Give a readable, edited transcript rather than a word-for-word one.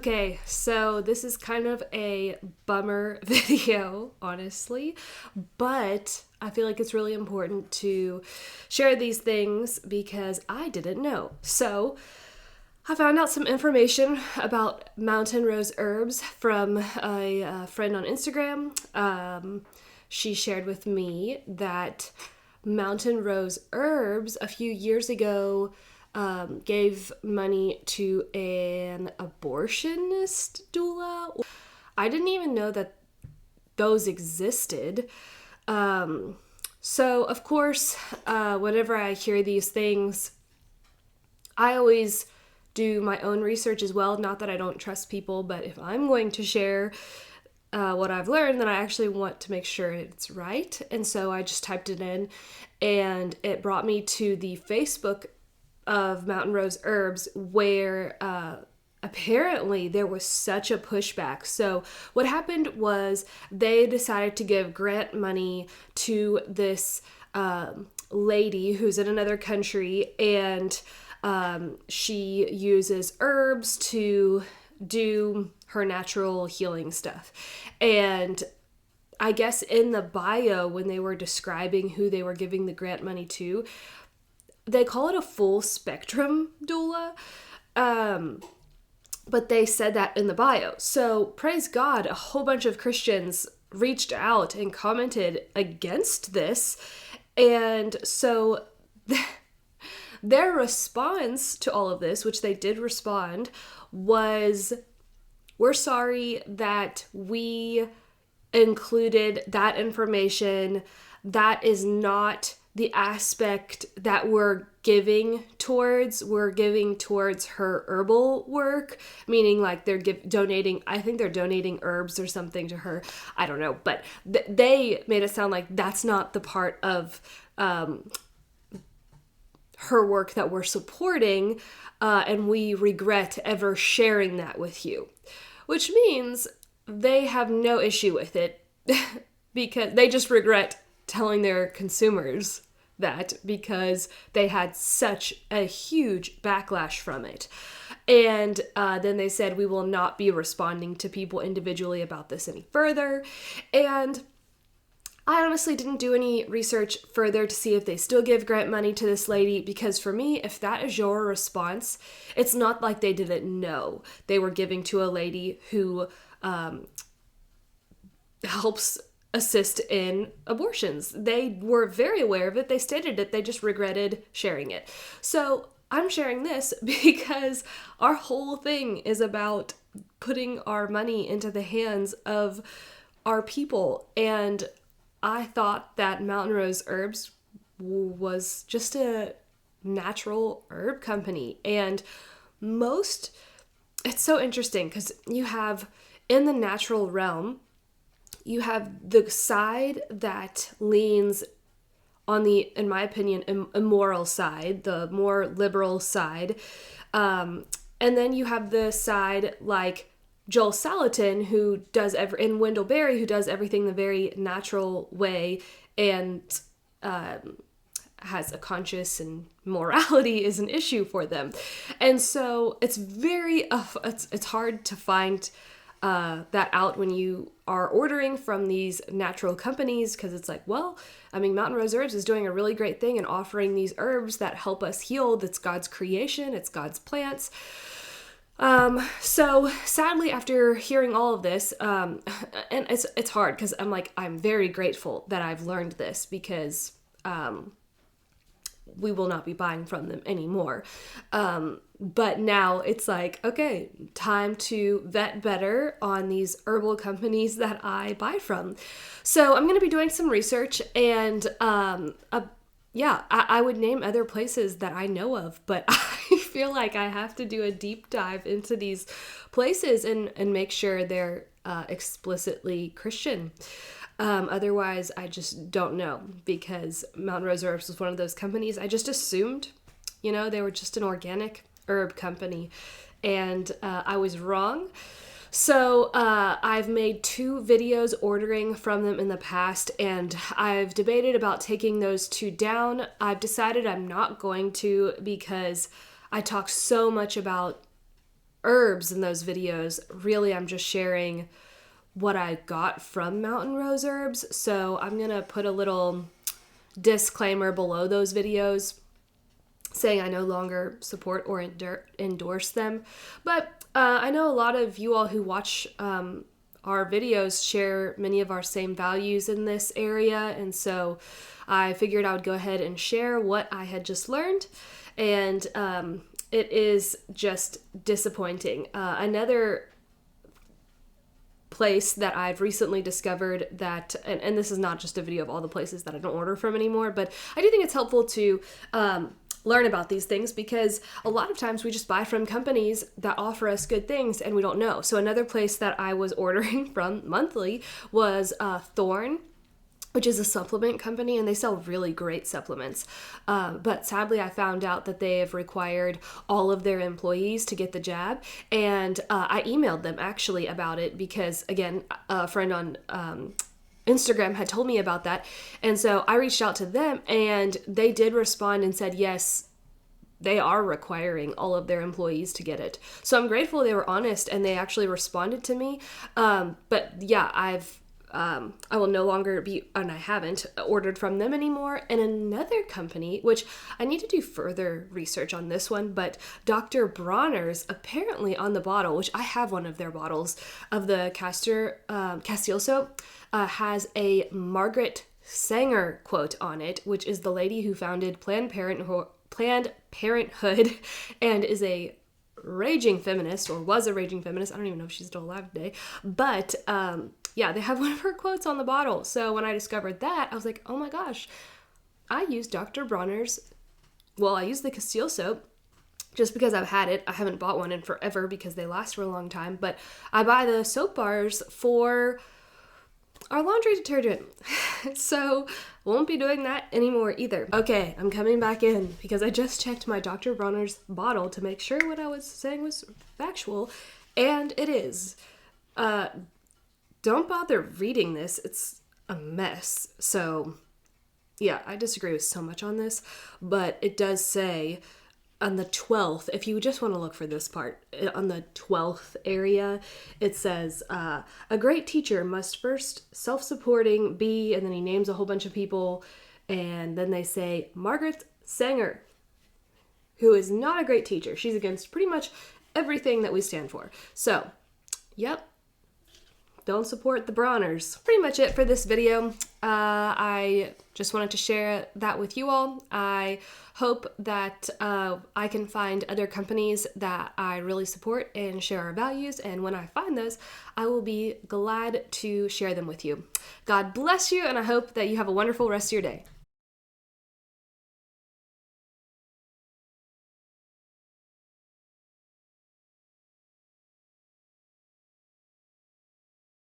Okay, so this is kind of a bummer video, honestly, but I feel like it's really important to share these things because I didn't know. So I found out some information about mountain rose herbs from a friend on Instagram. She shared with me that mountain rose herbs a few years ago gave money to an abortionist doula. I didn't even know that those existed. So, of course, whenever I hear these things, I always do my own research as well. Not that I don't trust people, but if I'm going to share what I've learned, then I actually want to make sure it's right. And so I just typed it in, and it brought me to the Facebook of Mountain Rose Herbs, where apparently there was such a pushback. So what happened was they decided to give grant money to this lady who's in another country, and she uses herbs to do her natural healing stuff. And I guess in the bio, when they were describing who they were giving the grant money to, they call it a full spectrum doula, but they said that in the bio. So praise God, a whole bunch of Christians reached out and commented against this. And so their response to all of this, which they did respond, was, we're sorry that we included that information. That is not the aspect that we're giving towards. We're giving towards her herbal work, meaning like they're donating, I think they're donating herbs or something to her. I don't know, but they made it sound like that's not the part of her work that we're supporting, and we regret ever sharing that with you. Which means they have no issue with it because they just regret telling their consumers that because they had such a huge backlash from it. And then they said, we will not be responding to people individually about this any further. And I honestly didn't do any research further to see if they still give grant money to this lady, because for me, if that is your response, it's not like they didn't know. They were giving to a lady who helps assist in abortions. They were very aware of it. They stated it. They just regretted sharing it. So I'm sharing this because our whole thing is about putting our money into the hands of our people. And I thought that Mountain Rose Herbs was just a natural herb company. And it's so interesting because you have, in the natural realm, you have the side that leans on the, in my opinion, immoral side, the more liberal side. And then you have the side like Joel Salatin, who does and Wendell Berry, who does everything the very natural way and has a conscience, and morality is an issue for them. And so it's very, it's hard to find that out when you are ordering from these natural companies, because it's like, well, I mean, Mountain Rose Herbs is doing a really great thing and offering these herbs that help us heal. That's God's creation. It's God's plants. So sadly, after hearing all of this, and it's hard because I'm very grateful that I've learned this, because we will not be buying from them anymore. But now it's like, okay, time to vet better on these herbal companies that I buy from. So I'm going to be doing some research, and I would name other places that I know of, but I feel like I have to do a deep dive into these places and make sure they're explicitly Christian. Otherwise, I just don't know, because Mountain Rose Herbs was one of those companies I just assumed, they were just an organic herb company, and I was wrong. So I've made 2 videos ordering from them in the past, and I've debated about taking those 2 down. I've decided I'm not going to, because I talk so much about herbs in those videos. Really, I'm just sharing what I got from Mountain Rose herbs. So I'm going to put a little disclaimer below those videos saying I no longer support or endorse them. But I know a lot of you all who watch our videos share many of our same values in this area, and so I figured I would go ahead and share what I had just learned, and it is just disappointing. Another place that I've recently discovered that, and this is not just a video of all the places that I don't order from anymore, but I do think it's helpful to learn about these things, because a lot of times we just buy from companies that offer us good things and we don't know. So another place that I was ordering from monthly was Thorn, which is a supplement company, and they sell really great supplements. But sadly, I found out that they have required all of their employees to get the jab, and I emailed them actually about it because, again, a friend on Instagram had told me about that, and so I reached out to them, and they did respond and said, yes, they are requiring all of their employees to get it. So I'm grateful they were honest and they actually responded to me. But yeah, I will no longer be, and I haven't ordered from them anymore. And another company, which I need to do further research on this one, but Dr. Bronners, apparently on the bottle, which I have one of their bottles of the Castile soap, has a Margaret Sanger quote on it, which is the lady who founded Planned Parenthood and is a raging feminist, or was a raging feminist. I don't even know if she's still alive today, but yeah, they have one of her quotes on the bottle. So when I discovered that, I was like, oh my gosh, I use Dr. Bronner's, well, I use the Castile soap just because I've had it. I haven't bought one in forever because they last for a long time, but I buy the soap bars for our laundry detergent. So won't be doing that anymore either. Okay, I'm coming back in because I just checked my Dr. Bronner's bottle to make sure what I was saying was factual, and it is. Don't bother reading this. It's a mess. So yeah, I disagree with so much on this, but it does say on the 12th, if you just want to look for this part, on the 12th area, it says, a great teacher must first self-supporting be, and then he names a whole bunch of people, and then they say, Margaret Sanger, who is not a great teacher. She's against pretty much everything that we stand for. So, yep. Don't support the Bronners. Pretty much it for this video. I just wanted to share that with you all. I hope that I can find other companies that I really support and share our values, and when I find those, I will be glad to share them with you. God bless you, and I hope that you have a wonderful rest of your day.